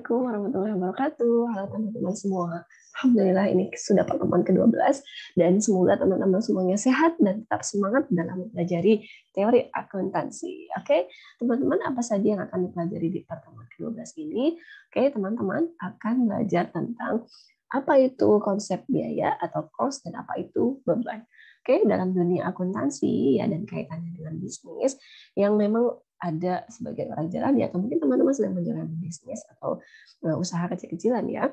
Assalamualaikum warahmatullahi wabarakatuh. Halo teman-teman semua. Alhamdulillah ini sudah pertemuan ke-12 dan semoga teman-teman semuanya sehat dan tetap semangat dalam mempelajari teori akuntansi. Oke, teman-teman apa saja yang akan dipelajari di pertemuan ke-12 ini? Oke, teman-teman akan belajar tentang apa itu konsep biaya atau cost dan apa itu beban. Oke, dalam dunia akuntansi ya dan kaitannya dengan bisnis yang memang ada sebagai orang jalan ya, atau mungkin teman-teman sedang menjalani bisnis atau usaha kecil-kecilan ya,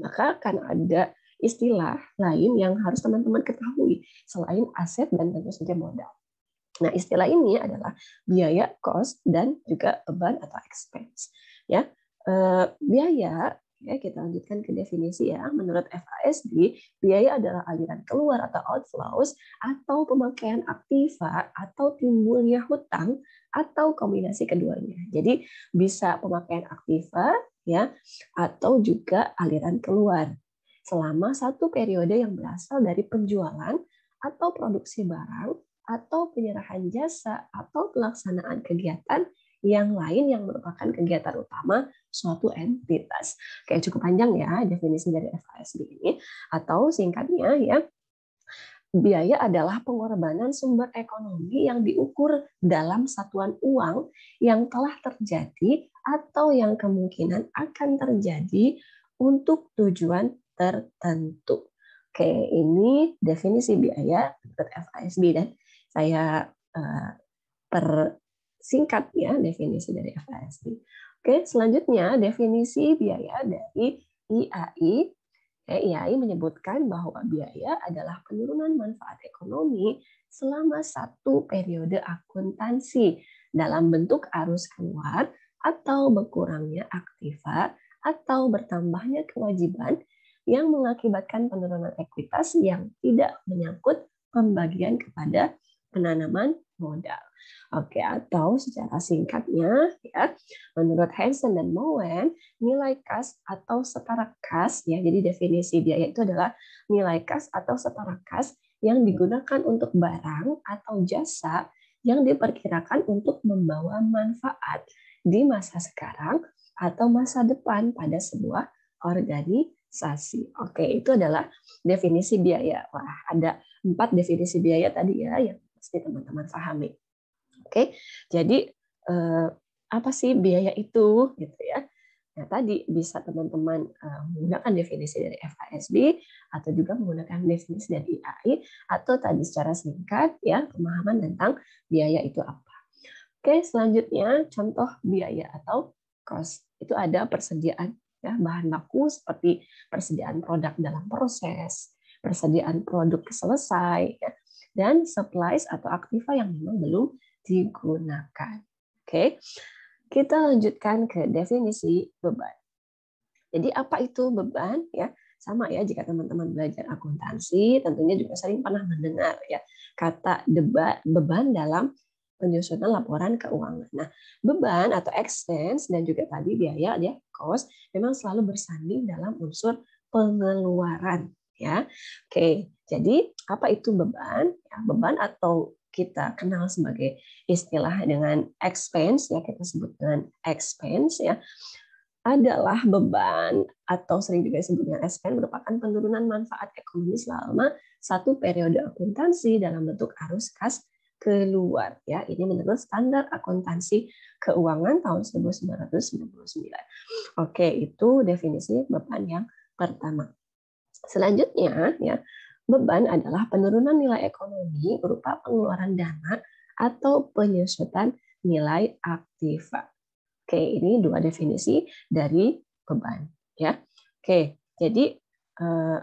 maka akan ada istilah lain yang harus teman-teman ketahui selain aset dan tentu saja modal. Nah, istilah ini adalah biaya, cost, dan juga beban atau expense. Ya, biaya. Ya, kita lanjutkan ke definisi ya. Menurut FASB, biaya adalah aliran keluar atau outflows atau pemakaian aktiva atau timbulnya hutang atau kombinasi keduanya. Jadi bisa pemakaian aktiva ya atau juga aliran keluar selama satu periode yang berasal dari penjualan atau produksi barang atau penyerahan jasa atau pelaksanaan kegiatan yang lain yang merupakan kegiatan utama suatu entitas. Oke, cukup panjang ya definisi dari FASB ini, atau singkatnya ya, biaya adalah pengorbanan sumber ekonomi yang diukur dalam satuan uang yang telah terjadi atau yang kemungkinan akan terjadi untuk tujuan tertentu. Oke, ini definisi biaya menurut FASB dan saya persingkat ya definisi dari FASB. Oke, selanjutnya definisi biaya dari IAI. IAI menyebutkan bahwa biaya adalah penurunan manfaat ekonomi selama satu periode akuntansi dalam bentuk arus keluar atau berkurangnya aktiva atau bertambahnya kewajiban yang mengakibatkan penurunan ekuitas yang tidak menyangkut pembagian kepada penanaman modal. Oke, atau secara singkatnya ya, menurut Hansen dan Moen, nilai kas atau setara kas ya. Jadi definisi biaya itu adalah nilai kas atau setara kas yang digunakan untuk barang atau jasa yang diperkirakan untuk membawa manfaat di masa sekarang atau masa depan pada sebuah organisasi. Oke, itu adalah definisi biaya. Wah, ada 4 definisi biaya tadi ya yang pasti teman-teman pahami. Oke, jadi apa sih biaya itu, gitu ya? Nah, tadi bisa teman-teman menggunakan definisi dari FASB atau juga menggunakan definisi dari IAI atau tadi secara singkat ya pemahaman tentang biaya itu apa. Oke, selanjutnya contoh biaya atau cost. Itu ada persediaan ya bahan baku seperti persediaan produk dalam proses, persediaan produk selesai ya, dan supplies atau aktiva yang memang belum digunakan. Oke, kita lanjutkan ke definisi beban. Jadi apa itu beban ya? Sama ya jika teman-teman belajar akuntansi, tentunya juga sering pernah mendengar ya kata beban dalam penyusunan laporan keuangan. Nah, beban atau expense dan juga tadi biaya ya cost memang selalu bersanding dalam unsur pengeluaran ya. Oke, jadi apa itu beban? Ya, beban atau kita kenal sebagai istilah dengan expense ya, kita sebut dengan expense ya, adalah beban atau sering juga disebut dengan expense merupakan penurunan manfaat ekonomi selama satu periode akuntansi dalam bentuk arus kas keluar ya. Ini menurut standar akuntansi keuangan tahun 1999. Oke, itu definisi beban yang pertama. Selanjutnya ya, beban adalah penurunan nilai ekonomi berupa pengeluaran dana atau penyusutan nilai aktiva. Oke, ini 2 definisi dari beban ya. Oke, jadi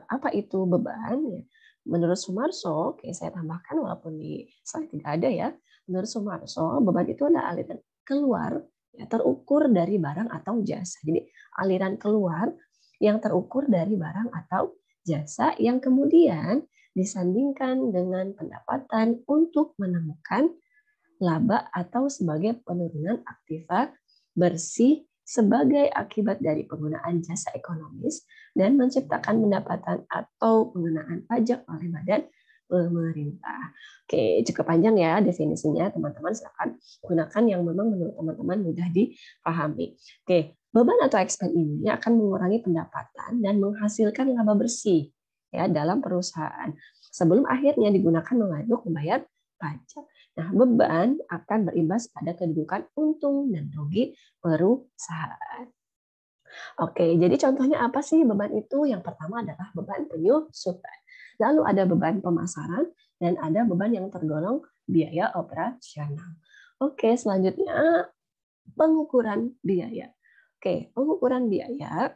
apa itu beban ya? Menurut Sumarso, oke saya tambahkan walaupun di slide tidak ada ya. Menurut Sumarso, beban itu adalah aliran keluar ya, terukur dari barang atau jasa. Jadi aliran keluar yang terukur dari barang atau jasa yang kemudian disandingkan dengan pendapatan untuk menemukan laba atau sebagai penurunan aktiva bersih sebagai akibat dari penggunaan jasa ekonomis dan menciptakan pendapatan atau pengenaan pajak oleh badan pemerintah. Oke, cukup panjang ya definisinya, teman-teman silakan gunakan yang memang menurut teman-teman mudah dipahami. Oke, Beban atau expense ini akan mengurangi pendapatan dan menghasilkan laba bersih ya dalam perusahaan sebelum akhirnya digunakan untuk membayar pajak. Nah, beban akan berimbas pada kedudukan untung dan rugi perusahaan. Oke, jadi contohnya apa sih beban itu? Yang pertama adalah beban penyusutan. Lalu ada beban pemasaran dan ada beban yang tergolong biaya operasional. Oke, selanjutnya pengukuran biaya. Oke, pengukuran biaya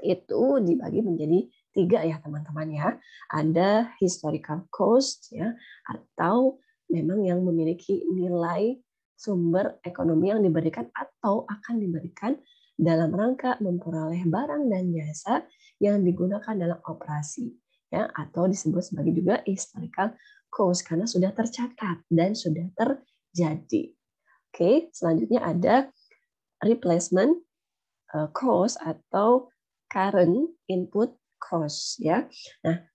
itu dibagi menjadi 3 ya teman-teman ya. Ada historical cost ya, atau memang yang memiliki nilai sumber ekonomi yang diberikan atau akan diberikan dalam rangka memperoleh barang dan jasa yang digunakan dalam operasi ya, atau disebut sebagai juga historical cost karena sudah tercatat dan sudah terjadi. Oke, selanjutnya ada replacement cost atau current input cost ya. Nah,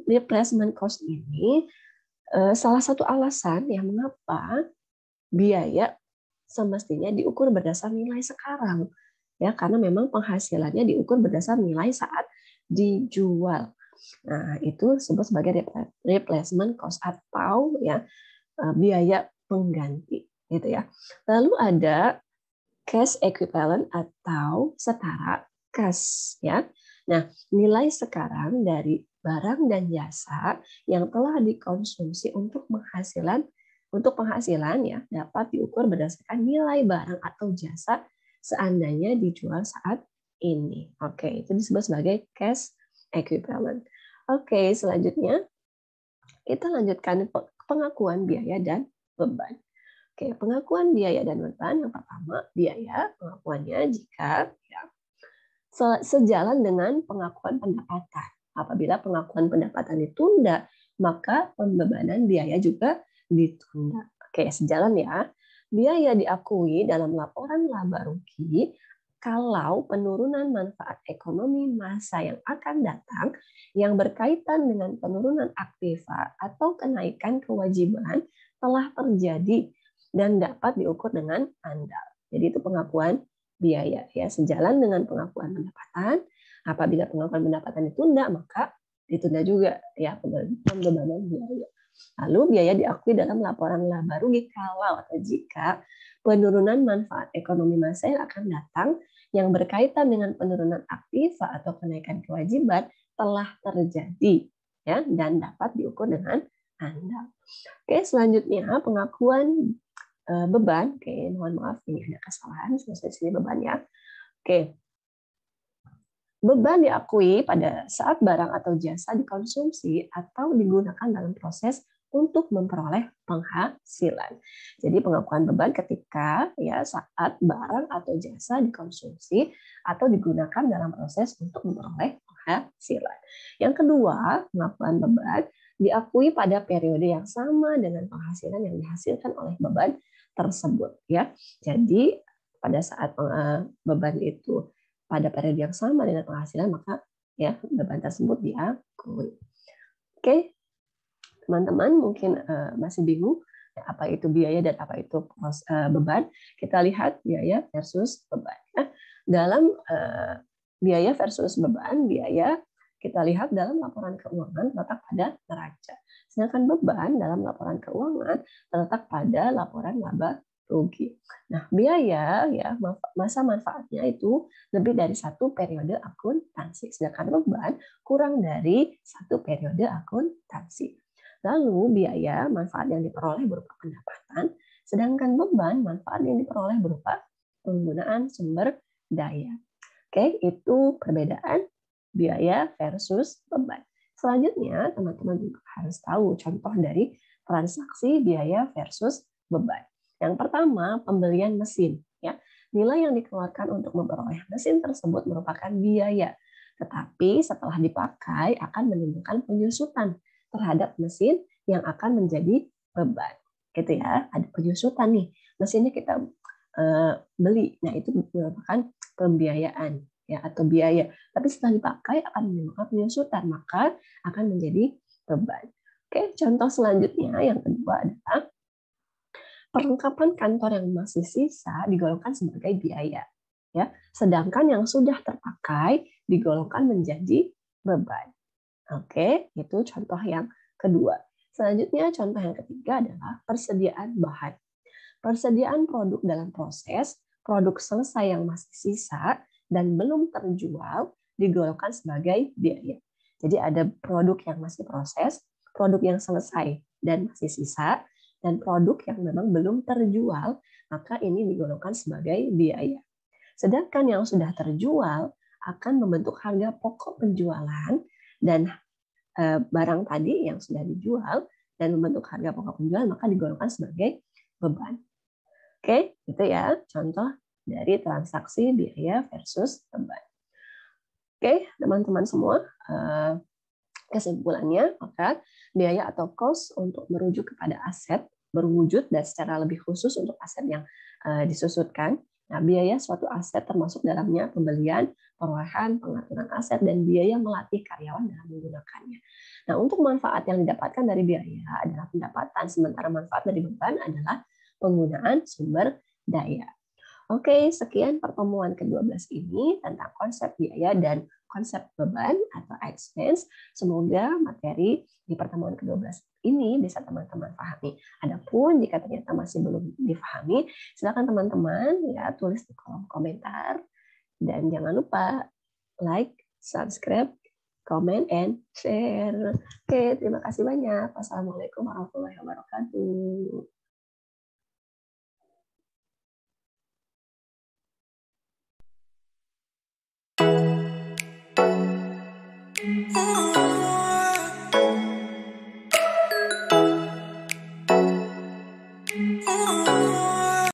replacement cost ini salah satu alasan yang mengapa biaya semestinya diukur berdasar nilai sekarang ya, karena memang penghasilannya diukur berdasar nilai saat dijual. Nah, itu disebut sebagai replacement cost atau ya biaya pengganti gitu ya. Lalu ada cash equivalent atau setara kas ya. Nah, nilai sekarang dari barang dan jasa yang telah dikonsumsi untuk penghasilan ya dapat diukur berdasarkan nilai barang atau jasa seandainya dijual saat ini. Oke, itu disebut sebagai cash equivalent. Oke, selanjutnya kita lanjutkan pengakuan biaya dan beban. Oke, pengakuan biaya dan beban yang pertama, biaya pengakuannya jika ya, sejalan dengan pengakuan pendapatan. Apabila pengakuan pendapatan ditunda, maka pembebanan biaya juga ditunda. Oke, sejalan ya. Biaya diakui dalam laporan laba rugi kalau penurunan manfaat ekonomi masa yang akan datang yang berkaitan dengan penurunan aktiva atau kenaikan kewajiban telah terjadi dan dapat diukur dengan andal. Jadi itu pengakuan biaya ya, sejalan dengan pengakuan pendapatan. Apabila pengakuan pendapatan ditunda, maka ditunda juga ya pembebanan biaya. Lalu biaya diakui dalam laporan laba rugi kalau atau jika penurunan manfaat ekonomi masa yang akan datang yang berkaitan dengan penurunan aktiva atau kenaikan kewajiban telah terjadi ya dan dapat diukur dengan andal. Oke, selanjutnya pengakuan beban. Oke, mohon maaf ini ada kesalahan selesai sini beban ya. Oke. Beban diakui pada saat barang atau jasa dikonsumsi atau digunakan dalam proses untuk memperoleh penghasilan. Jadi pengakuan beban ketika ya saat barang atau jasa dikonsumsi atau digunakan dalam proses untuk memperoleh penghasilan. Yang kedua, pengakuan beban diakui pada periode yang sama dengan penghasilan yang dihasilkan oleh beban tersebut ya. Jadi pada saat beban itu pada periode yang sama dengan penghasilan, maka ya beban tersebut diakui. Oke, teman-teman mungkin masih bingung apa itu biaya dan apa itu beban. Kita lihat biaya versus beban. Dalam biaya versus beban, biaya kita lihat dalam laporan keuangan terletak pada neraca. Sedangkan beban dalam laporan keuangan terletak pada laporan laba rugi. Nah, biaya ya masa manfaatnya itu lebih dari 1 periode akuntansi, sedangkan beban kurang dari 1 periode akuntansi. Lalu biaya manfaat yang diperoleh berupa pendapatan, sedangkan beban manfaat yang diperoleh berupa penggunaan sumber daya. Oke, itu perbedaan biaya versus beban. Selanjutnya, teman-teman juga harus tahu contoh dari transaksi biaya versus beban. Yang pertama, pembelian mesin. Ya, nilai yang dikeluarkan untuk memperoleh mesin tersebut merupakan biaya, tetapi setelah dipakai akan menimbulkan penyusutan terhadap mesin yang akan menjadi beban. Gitu ya, ada penyusutan nih. Mesinnya kita beli, nah itu merupakan pembiayaan ya atau biaya. Tapi setelah dipakai akan menimbulkan penyusutan, maka akan menjadi beban. Oke, contoh selanjutnya yang kedua adalah perlengkapan kantor yang masih sisa digolongkan sebagai biaya. ya. Sedangkan yang sudah terpakai digolongkan menjadi beban. Oke, itu contoh yang kedua. Selanjutnya contoh yang ketiga adalah persediaan bahan. Persediaan produk dalam proses, produk selesai yang masih sisa dan belum terjual digolongkan sebagai biaya. Jadi ada produk yang masih proses, produk yang selesai dan masih sisa, dan produk yang memang belum terjual, maka ini digolongkan sebagai biaya. Sedangkan yang sudah terjual akan membentuk harga pokok penjualan dan barang tadi yang sudah dijual dan membentuk harga pokok penjualan maka digolongkan sebagai beban. Oke, itu ya contoh dari transaksi biaya versus beban. Oke, teman-teman semua, kesimpulannya, maka biaya atau cost untuk merujuk kepada aset berwujud dan secara lebih khusus untuk aset yang disusutkan. Nah, biaya suatu aset termasuk dalamnya pembelian, perolehan, pengaturan aset, dan biaya melatih karyawan dalam menggunakannya. Nah, untuk manfaat yang didapatkan dari biaya adalah pendapatan, sementara manfaat dari beban adalah penggunaan sumber daya. Oke, sekian pertemuan ke-12 ini tentang konsep biaya dan konsep beban atau expense. Semoga materi di pertemuan ke-12 ini bisa teman-teman pahami. Adapun jika ternyata masih belum dipahami, silakan teman-teman ya tulis di kolom komentar. Dan jangan lupa like, subscribe, comment, and share. Oke, terima kasih banyak. Wassalamualaikum warahmatullahi wabarakatuh.